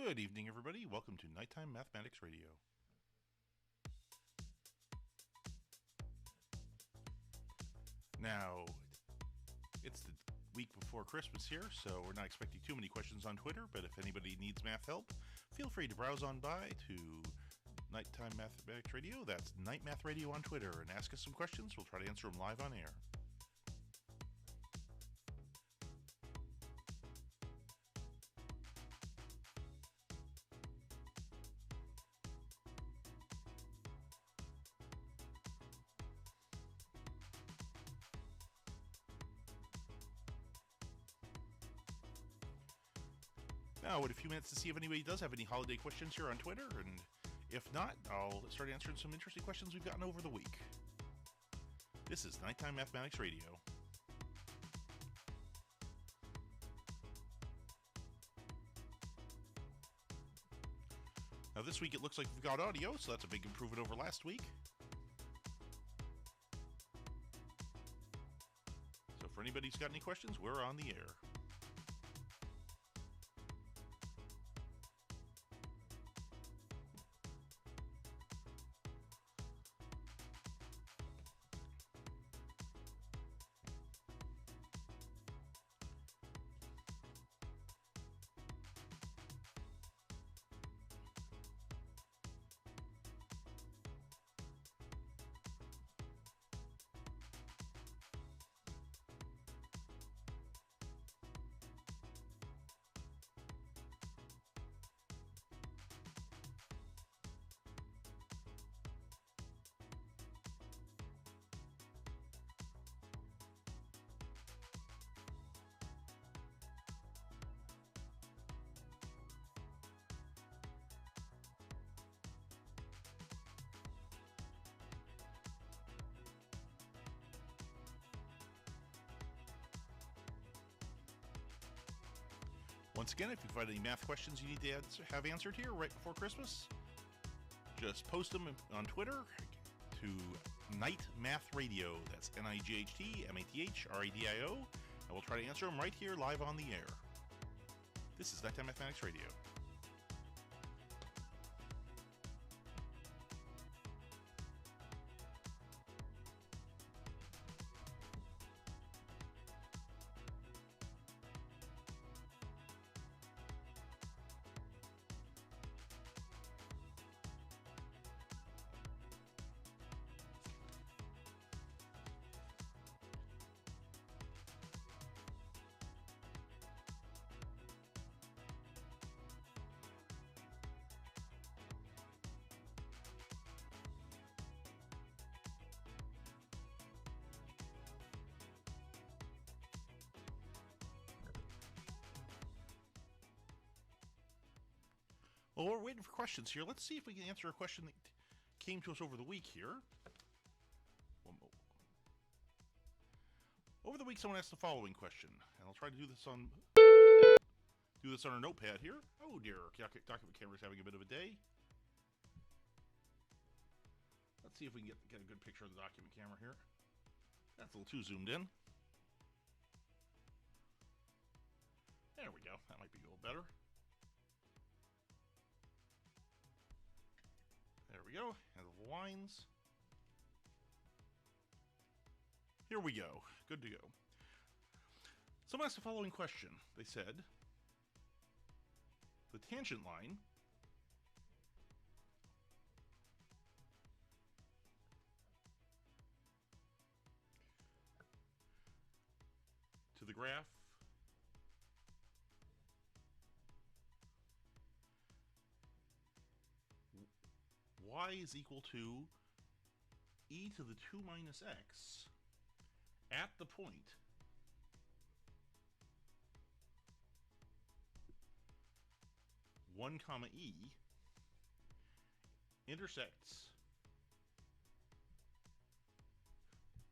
Good evening, everybody. Welcome to Nighttime Mathematics Radio. Now, it's the week before Christmas here, so we're not expecting too many questions on Twitter, but if anybody needs math help, feel free to browse on by to Nighttime Mathematics Radio. That's Night Math Radio on Twitter, and ask us some questions. We'll try to answer them live on air. Now, wait a few minutes to see if anybody does have any holiday questions here on Twitter, and if not, I'll start answering some interesting questions we've gotten over the week. This is Nighttime Mathematics Radio. Now, this week it looks like we've got audio, so that's a big improvement over last week. So for anybody who's got any questions, we're on the air. Once again, if you find any math questions you need to have answered here right before Christmas, just post them on Twitter to Night Math Radio. That's NIGHTMATHRADIO, and we'll try to answer them right here live on the air. This is Nighttime Mathematics Radio. Well, we're waiting for questions here. Let's see if we can answer a question that came to us over the week here. Over the week, someone asked the following question, and I'll try to do this on our notepad here. Oh dear, document camera's having a bit of a day. Let's see if we can get a good picture of the document camera here. That's a little too zoomed in. There we go. That might be a little better. There we go, and the lines. Here we go, good to go. Someone asked the following question. They said, the tangent line to the graph y is equal to e to the 2 minus x at the point one comma e intersects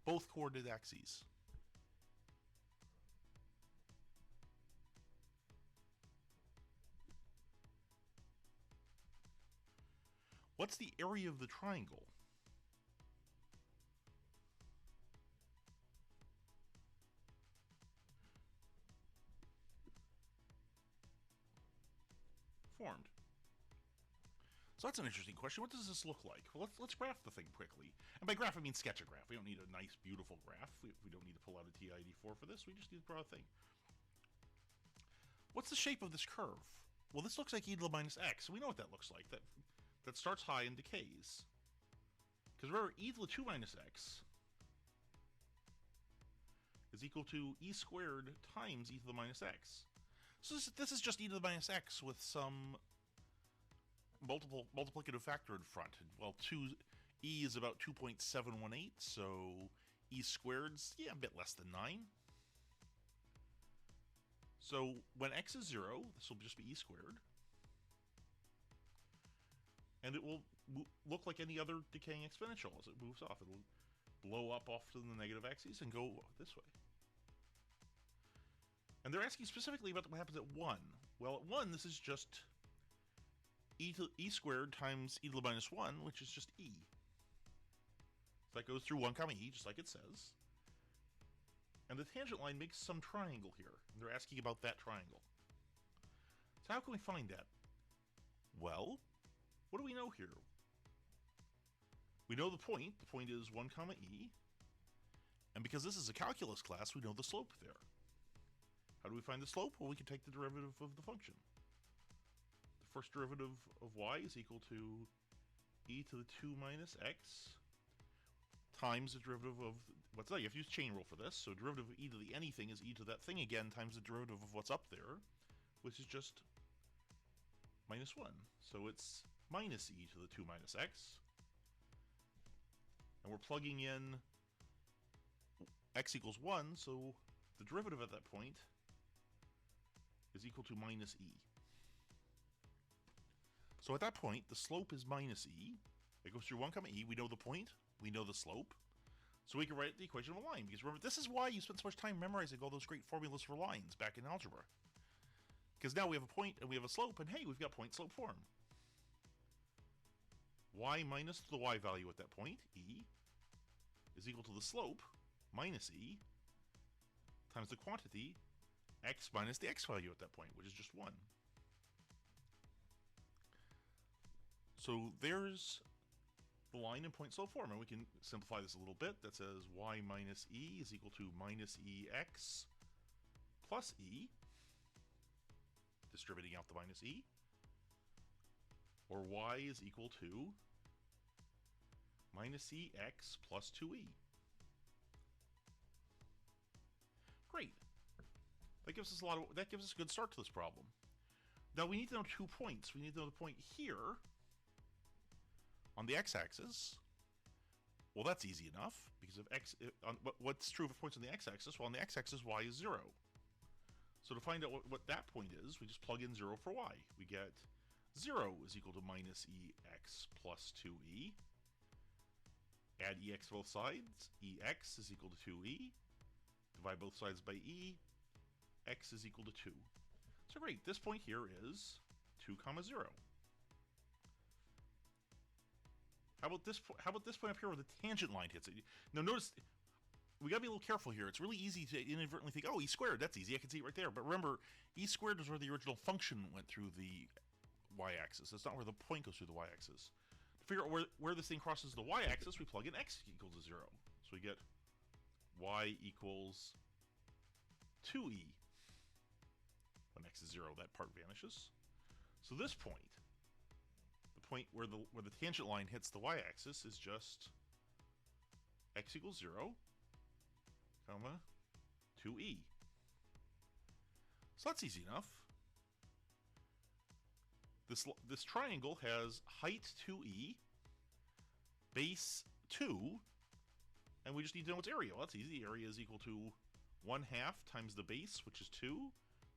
both coordinate axes. What's the area of the triangle? formed. So that's an interesting question. What does this look like? Well, let's graph the thing quickly. And by graph, I mean sketch a graph. We don't need a nice, beautiful graph. We don't need to pull out a TI-84 for this. We just need to draw a thing. What's the shape of this curve? Well, this looks like e to the minus x. We know what that looks like. That starts high and decays. Because remember, e to the 2 minus x is equal to e squared times e to the minus x. So this is just e to the minus x with some multiplicative factor in front. Well, e is about 2.718, so e squared's, yeah, a bit less than 9. So when x is 0, this will just be e squared. And it will look like any other decaying exponential as it moves off. It'll blow up off to the negative axis and go this way. And they're asking specifically about what happens at 1. Well, at 1, this is just e squared times e to the minus 1, which is just e. So that goes through 1 comma e, just like it says. And the tangent line makes some triangle here. And they're asking about that triangle. So how can we find that? Well, what do we know here? We know the point. The point is 1 comma e. And because this is a calculus class, we know the slope there. How do we find the slope? Well, we can take the derivative of the function. The first derivative of y is equal to e to the 2 minus x times the derivative of, what's that? You have to use chain rule for this. So derivative of e to the anything is e to that thing again times the derivative of what's up there, which is just minus 1. So it's minus e to the 2 minus x. And we're plugging in x equals 1, so the derivative at that point is equal to minus e. So at that point, the slope is minus e. It goes through 1 comma e. We know the point. We know the slope. So we can write the equation of a line. Because remember, this is why you spent so much time memorizing all those great formulas for lines back in algebra. Because now we have a point and we have a slope, and hey, we've got point-slope form. Y minus the y value at that point, e, is equal to the slope, minus e, times the quantity, x minus the x value at that point, which is just 1. So there's the line in point-slope form, and we can simplify this a little bit. That says y minus e is equal to minus ex plus e, distributing out the minus e, or y is equal to minus ex plus 2e. Great. That gives us a good start to this problem. Now we need to know 2 points. We need to know the point here on the x-axis. Well, that's easy enough because of what's true of points on the x-axis? Well, on the x-axis, y is 0. So to find out what that point is, we just plug in 0 for y. We get 0 is equal to minus ex plus 2e. Add ex to both sides. Ex is equal to 2e. Divide both sides by e. X is equal to 2. So great, this point here is 2 comma 0. How about this point up here where the tangent line hits it? Now notice, we gotta be a little careful here. It's really easy to inadvertently think, oh, e squared, that's easy, I can see it right there. But remember, e squared is where the original function went through the y-axis. That's not where the point goes through the y-axis. To figure out where this thing crosses the y-axis, we plug in x equals to 0. So we get y equals 2e. When x is 0, that part vanishes. So this point, the point where the tangent line hits the y-axis, is just x equals 0, comma, 2e. So that's easy enough. This triangle has height 2e, base 2, and we just need to know its area. Well, that's easy. The area is equal to 1/2 times the base, which is 2,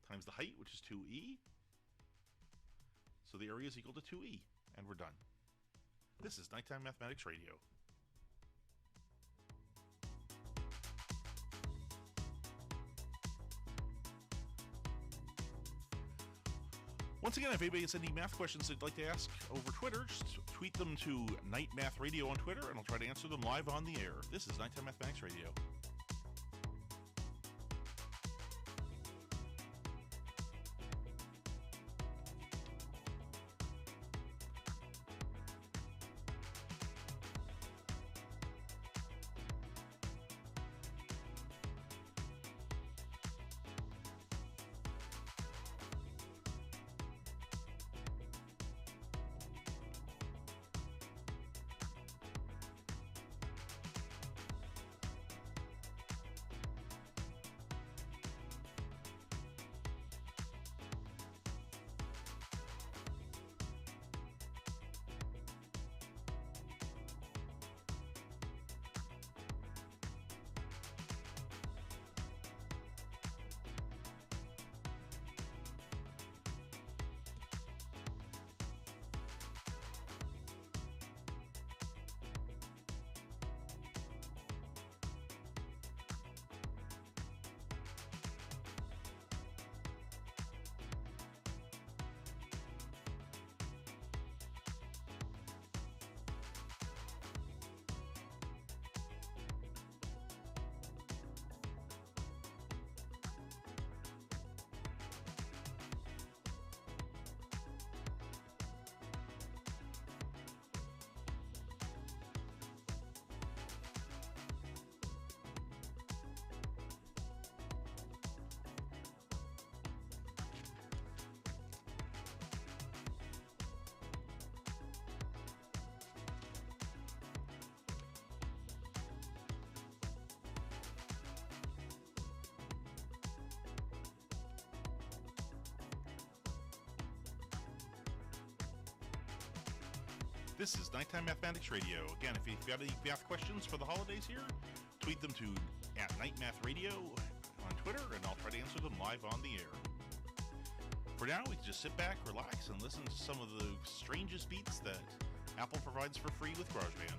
times the height, which is 2e. So the area is equal to 2e, and we're done. This is Nighttime Mathematics Radio. Once again, if anybody has any math questions they'd like to ask over Twitter, just tweet them to Night Math Radio on Twitter, and I'll try to answer them live on the air. This is Nighttime Mathematics Radio. This is Nighttime Mathematics Radio. Again, if you've got any math questions for the holidays here, tweet them to @NightMathRadio on Twitter, and I'll try to answer them live on the air. For now, we can just sit back, relax, and listen to some of the strangest beats that Apple provides for free with GarageBand.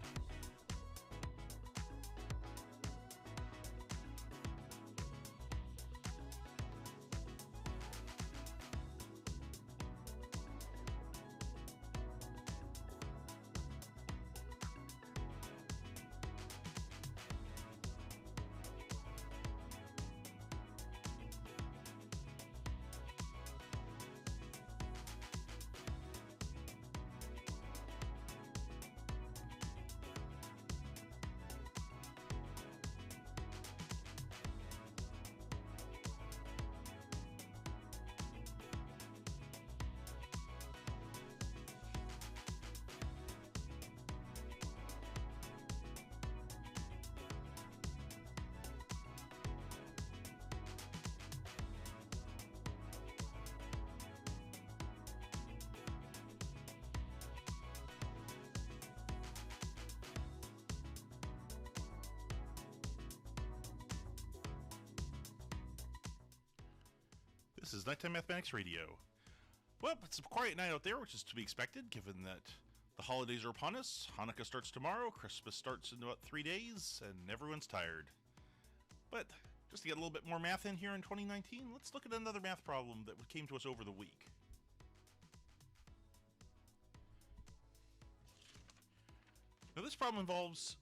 This is Nighttime Mathematics Radio. Well, it's a quiet night out there, which is to be expected, given that the holidays are upon us. Hanukkah starts tomorrow, Christmas starts in about 3 days, and everyone's tired. But just to get a little bit more math in here in 2019, let's look at another math problem that came to us over the week. Now, this problem involves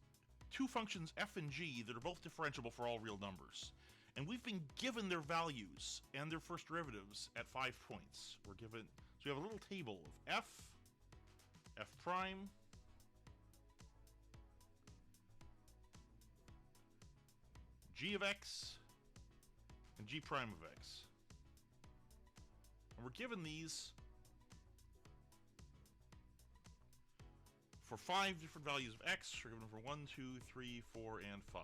two functions f and g that are both differentiable for all real numbers. And we've been given their values and their first derivatives at 5 points. So we have a little table of f prime, g of x, and g prime of x. And we're given these for 5 different values of x. We're given for 1, 2, 3, 4, and 5.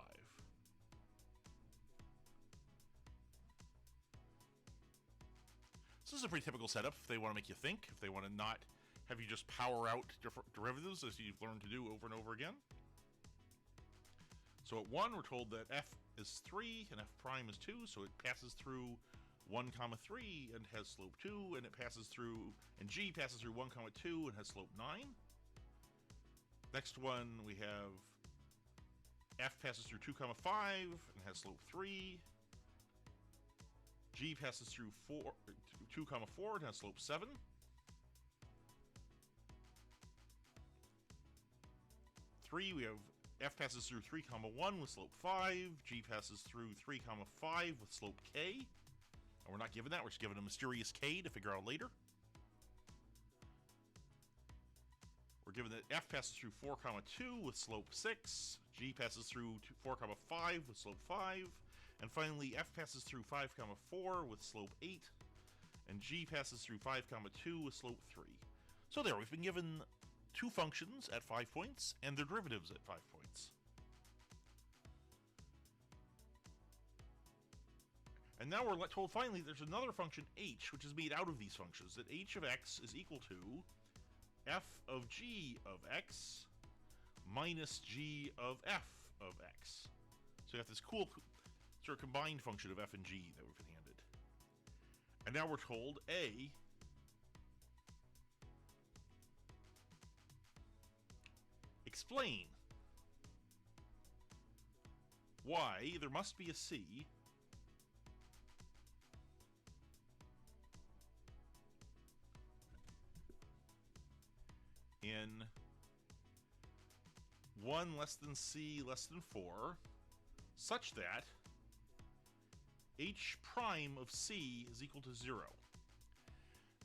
So this is a pretty typical setup if they want to make you think, if they want to not have you just power out different derivatives as you've learned to do over and over again. So at 1, we're told that f is 3 and f prime is 2, so it passes through 1, 3 and has slope 2, and it passes through, and g passes through 1, 2 and has slope 9. Next one, we have f passes through 2, 5 and has slope 3. G passes through 2, 4 and has slope 7. Three, we have f passes through 3, 1 with slope 5. G passes through 3, 5 with slope k. And we're not given that, we're just given a mysterious k to figure out later. We're given that f passes through 4, 2 with slope 6. G passes through 4, 5 with slope 5. And finally, f passes through 5, 4 with slope 8. And g passes through 5, 2 with slope 3. So there, we've been given two functions at 5 points and their derivatives at 5 points. And now we're told finally there's another function h, which is made out of these functions, that h of x is equal to f of g of x minus g of f of x. So you have this cool sort of combined function of f and g that we've been handed. And now we're told A explain why there must be a c in 1 less than c less than 4 such that h prime of c is equal to 0.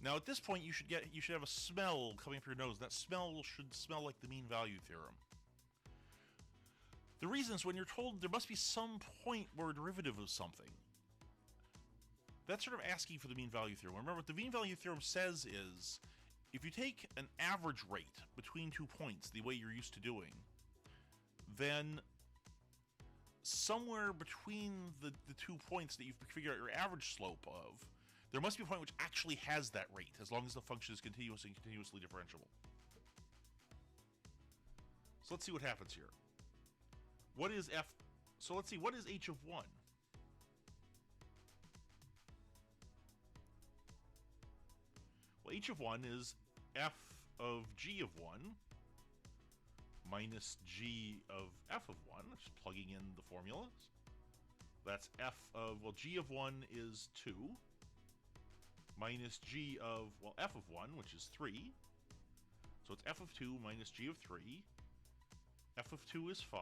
Now at this point you should have a smell coming up your nose. That smell should smell like the mean value theorem. The reason is when you're told there must be some point where a derivative of something, that's sort of asking for the mean value theorem. Remember, what the mean value theorem says is, if you take an average rate between 2 points, the way you're used to doing, then somewhere between the 2 points that you've figured out your average slope of, there must be a point which actually has that rate, as long as the function is continuous and continuously differentiable. So let's see what happens here. What is f? So let's see, what is h of 1? Well, h of 1 is f of g of 1 minus g of f of 1, just plugging in the formulas. That's f of, well, g of 1 is 2, minus g of, well, f of 1, which is 3. So it's f of 2 minus g of 3. F of 2 is 5,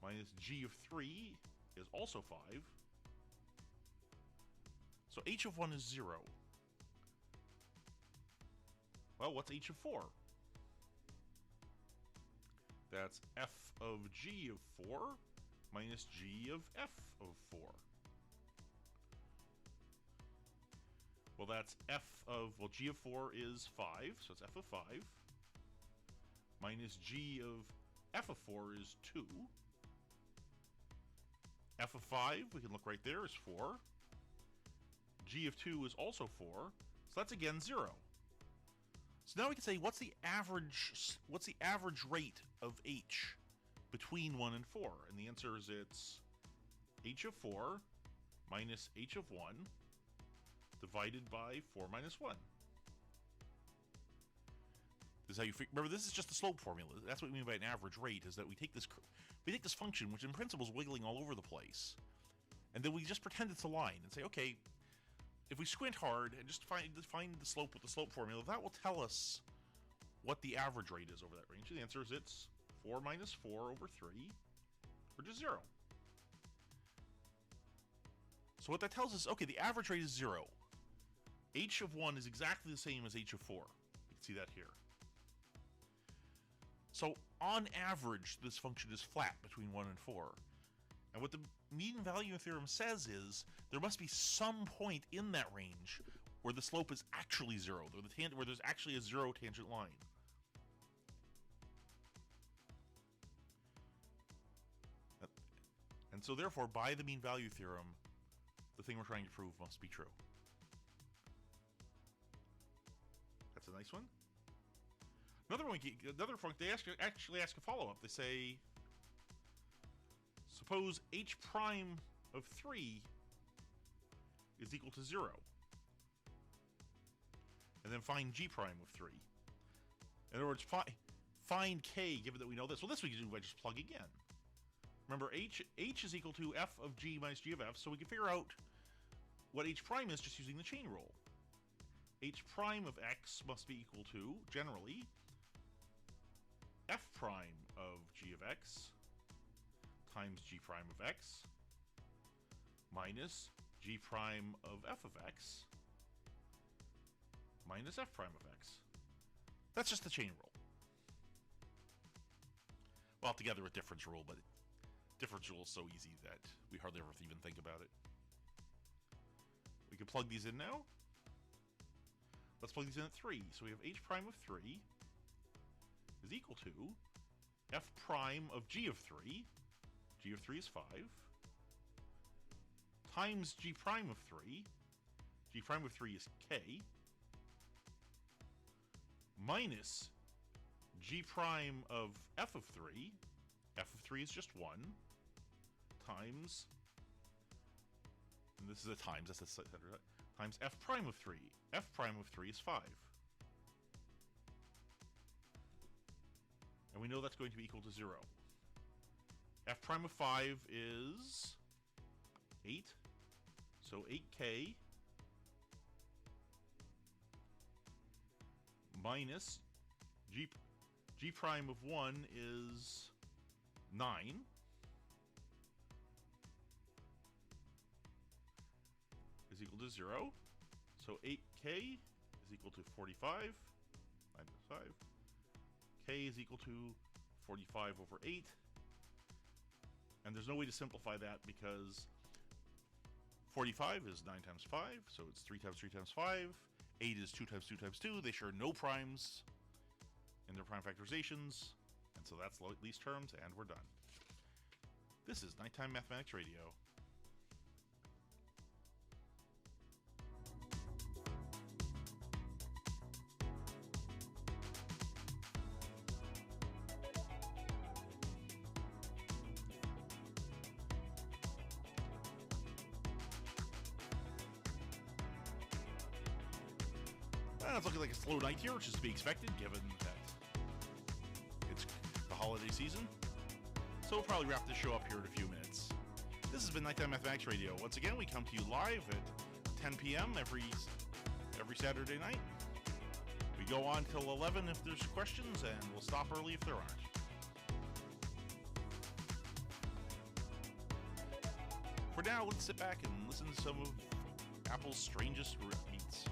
minus g of 3 is also 5. So h of 1 is 0. Well, what's h of 4? That's f of g of 4 minus g of f of 4. Well, that's f of, well, g of 4 is 5, so it's f of 5. Minus g of f of 4 is 2. F of 5, we can look right there, is 4. G of 2 is also 4. So that's again 0. So now we can say, what's the average rate of h between 1 and 4? And the answer is it's h of 4 minus h of 1 divided by 4 minus 1. This is how you remember, this is just the slope formula. That's what we mean by an average rate, is that we take this function, which in principle is wiggling all over the place, and then we just pretend it's a line and say, okay, if we squint hard and just find the slope with the slope formula, that will tell us what the average rate is over that range. And the answer is it's 4 minus 4 over 3, which is 0. So what that tells us, okay, the average rate is 0. H of 1 is exactly the same as h of 4. You can see that here. So, on average, this function is flat between 1 and 4. And what the mean value theorem says is, there must be some point in that range where the slope is actually 0, where there's actually a 0 tangent line. And so therefore, by the mean value theorem, the thing we're trying to prove must be true. That's a nice one. Another one, they actually ask a follow-up. They say, suppose h prime of 3 is equal to 0. And then find g prime of 3. In other words, find k, given that we know this. Well, this we can do by just plugging in. Remember, h is equal to f of g minus g of f, so we can figure out what h prime is just using the chain rule. H prime of x must be equal to, generally, f prime of g of x times g prime of x minus g prime of f of x minus f prime of x. That's just the chain rule. Well, together with difference rule, but difference rule is so easy that we hardly ever even think about it. We can plug these in now. Let's plug these in at 3. So we have h prime of 3 is equal to f prime of g of 3. G of 3 is 5. Times g prime of 3. G prime of 3 is k. Minus g prime of f of 3. F of 3 is just 1. Times, and this is a times, that's the center, times f prime of 3. F prime of 3 is 5. And we know that's going to be equal to 0. F prime of 5 is 8. So 8k minus g prime of 1 is 9. Is equal to 0. So 8k is equal to 45 minus 5. K is equal to 45 over 8. And there's no way to simplify that because 45 is 9 times 5, so it's 3 times 3 times 5. 8 is 2 times 2 times 2. They share no primes in their prime factorizations. And so that's least terms, and we're done. This is Nighttime Mathematics Radio. And it's looking like a slow night here, which is to be expected given that it's the holiday season. So we'll probably wrap this show up here in a few minutes. This has been Nighttime Mathematics Radio. Once again, we come to you live at 10 p.m. every Saturday night. We go on till 11 if there's questions, and we'll stop early if there aren't. For now, let's sit back and listen to some of Apple's strangest beats.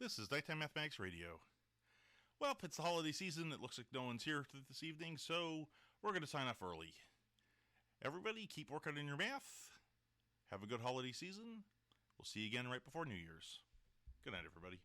This is Nighttime Mathematics Radio. Well, it's the holiday season. It looks like no one's here this evening, so we're going to sign off early. Everybody, keep working on your math. Have a good holiday season. We'll see you again right before New Year's. Good night, everybody.